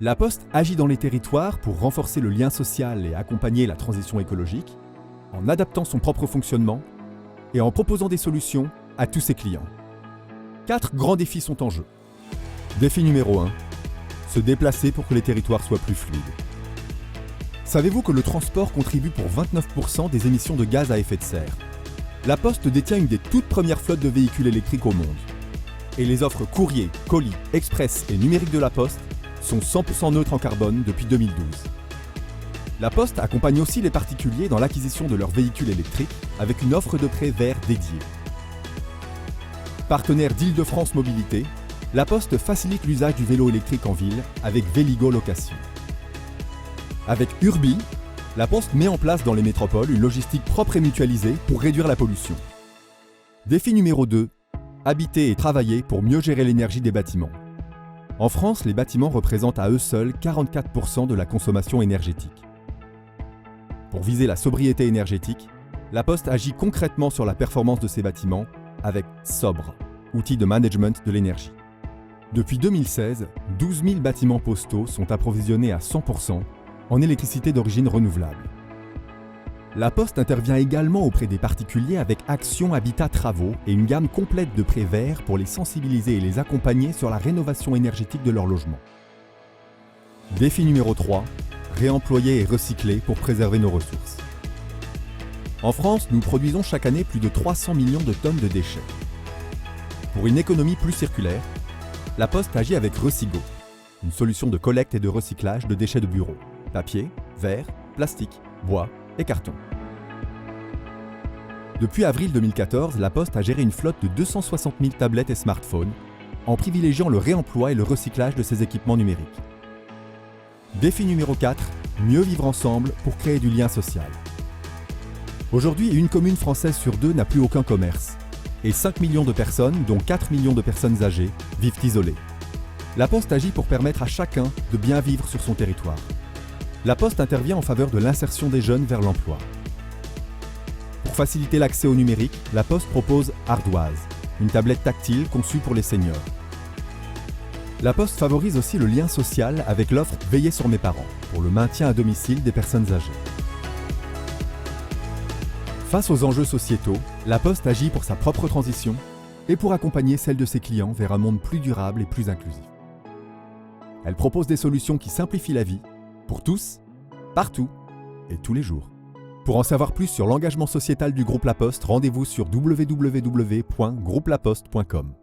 La Poste agit dans les territoires pour renforcer le lien social et accompagner la transition écologique, en adaptant son propre fonctionnement et en proposant des solutions à tous ses clients. 4 grands défis sont en jeu. Défi numéro 1, se déplacer pour que les territoires soient plus fluides. Savez-vous que le transport contribue pour 29% des émissions de gaz à effet de serre? La Poste détient une des toutes premières flottes de véhicules électriques au monde. Et les offres courrier, colis, express et numérique de la Poste sont 100% neutres en carbone depuis 2012. La Poste accompagne aussi les particuliers dans l'acquisition de leurs véhicules électriques avec une offre de prêt vert dédiée. Partenaire d'Île-de-France Mobilité, la Poste facilite l'usage du vélo électrique en ville avec Véligo Location. Avec Urbi, la Poste met en place dans les métropoles une logistique propre et mutualisée pour réduire la pollution. Défi numéro 2, habiter et travailler pour mieux gérer l'énergie des bâtiments. En France, les bâtiments représentent à eux seuls 44% de la consommation énergétique. Pour viser la sobriété énergétique, la Poste agit concrètement sur la performance de ces bâtiments avec Sobre, outil de management de l'énergie. Depuis 2016, 12 000 bâtiments postaux sont approvisionnés à 100% en électricité d'origine renouvelable. La Poste intervient également auprès des particuliers avec Action Habitat Travaux et une gamme complète de prêts verts pour les sensibiliser et les accompagner sur la rénovation énergétique de leur logement. Défi numéro 3, réemployer et recycler pour préserver nos ressources. En France, nous produisons chaque année plus de 300 millions de tonnes de déchets. Pour une économie plus circulaire, la Poste agit avec Recigo, une solution de collecte et de recyclage de déchets de bureau, papier, verre, plastique, bois et carton. Depuis avril 2014, la Poste a géré une flotte de 260 000 tablettes et smartphones, en privilégiant le réemploi et le recyclage de ces équipements numériques. Défi numéro 4, mieux vivre ensemble pour créer du lien social. Aujourd'hui, une commune française sur 2 n'a plus aucun commerce, et 5 millions de personnes, dont 4 millions de personnes âgées, vivent isolées. La Poste agit pour permettre à chacun de bien vivre sur son territoire. La Poste intervient en faveur de l'insertion des jeunes vers l'emploi. Pour faciliter l'accès au numérique, la Poste propose Ardoise, une tablette tactile conçue pour les seniors. La Poste favorise aussi le lien social avec l'offre Veiller sur mes parents, pour le maintien à domicile des personnes âgées. Face aux enjeux sociétaux, la Poste agit pour sa propre transition et pour accompagner celle de ses clients vers un monde plus durable et plus inclusif. Elle propose des solutions qui simplifient la vie, pour tous, partout et tous les jours. Pour en savoir plus sur l'engagement sociétal du groupe La Poste, rendez-vous sur www.groupelaposte.com.